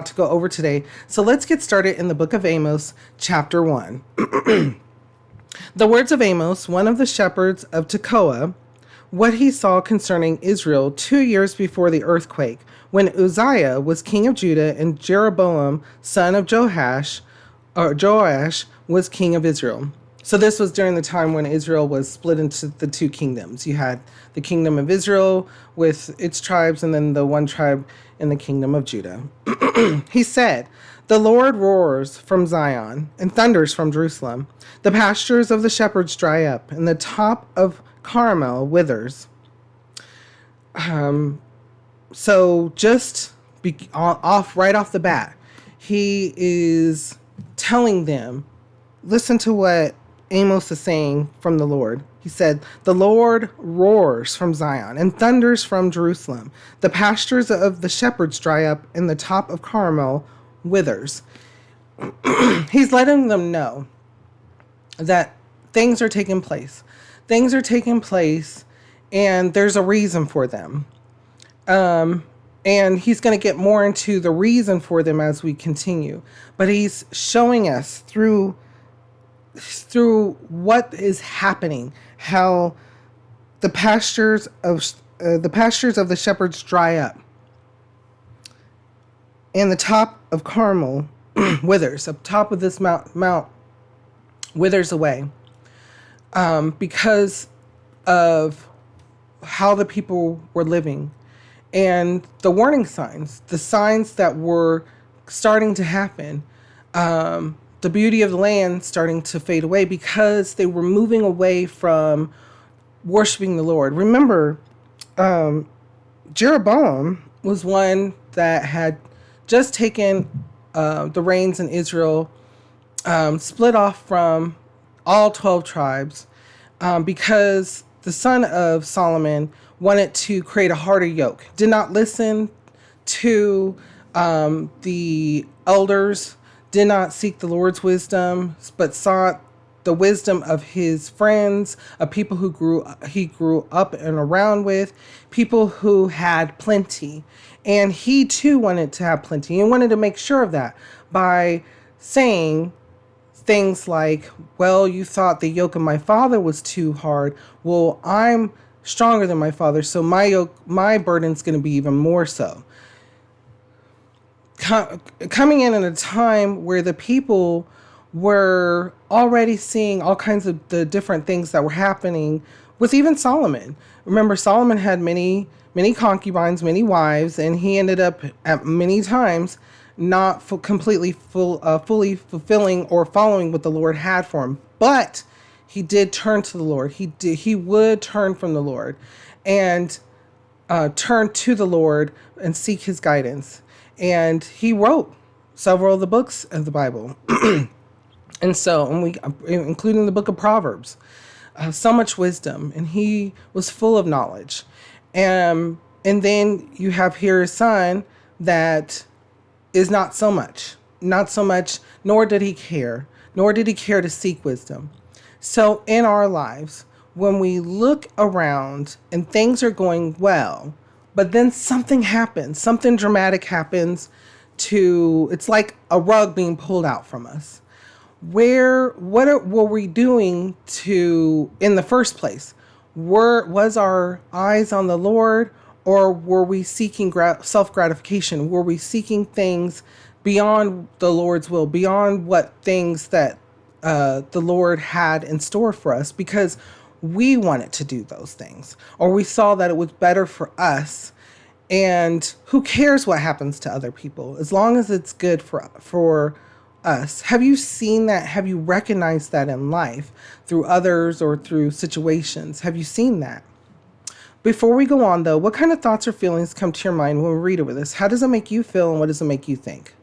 to go over today. So let's get started in the book of Amos, chapter 1. The words of Amos, one of the shepherds of Tekoa, what he saw concerning Israel 2 years before the earthquake, when Uzziah was king of Judah and Jeroboam, son of Joash, was king of Israel. So this was during the time when Israel was split into the two kingdoms. You had the kingdom of Israel with its tribes, and then the one tribe in the kingdom of Judah. He said, "The Lord roars from Zion and thunders from Jerusalem. The pastures of the shepherds dry up, and the top of Carmel withers." So just right off the bat, he is telling them, listen to what Amos is saying from the Lord. He said, "The Lord roars from Zion and thunders from Jerusalem. The pastures of the shepherds dry up, and the top of Carmel withers." He's letting them know that things are taking place. Things are taking place, and there's a reason for them. And he's going to get more into the reason for them as we continue. But he's showing us through what is happening, how the pastures of the shepherds dry up, and the top of Carmel withers. Up top of this mount withers away, because of how the people were living, and the warning signs, the signs that were starting to happen. The beauty of the land starting to fade away because they were moving away from worshiping the Lord. Remember, Jeroboam was one that had just taken the reins in Israel, split off from all 12 tribes, because the son of Solomon wanted to create a harder yoke, did not listen to the elders, did not seek the Lord's wisdom, but sought the wisdom of his friends, of people he grew up and around with, people who had plenty. And he too wanted to have plenty and wanted to make sure of that by saying things like, "Well, you thought the yoke of my father was too hard. Well, I'm stronger than my father, so my burden's going to be even more so." Coming in at a time where the people were already seeing all kinds of the different things that were happening with even Solomon. Remember, Solomon had many concubines, many wives, and he ended up at many times not fully fulfilling or following what the Lord had for him. But he did turn to the Lord. He would turn from the Lord and turn to the Lord and seek his guidance. And he wrote several of the books of the Bible. Including the book of Proverbs, so much wisdom, and he was full of knowledge. And then you have here his son that is not so much, nor did he care to seek wisdom. So in our lives, when we look around and things are going well, but then something happens, something dramatic happens it's like a rug being pulled out from us. What were we doing in the first place? Was our eyes on the Lord, or were we seeking self-gratification? Were we seeking things beyond the Lord's will, beyond what things that the Lord had in store for us, because we wanted to do those things, or we saw that it was better for us? And who cares what happens to other people as long as it's good for us? Have you seen that? Have you recognized that in life through others or through situations? Have you seen that? Before we go on, though, what kind of thoughts or feelings come to your mind when we read over this? How does it make you feel, and what does it make you think?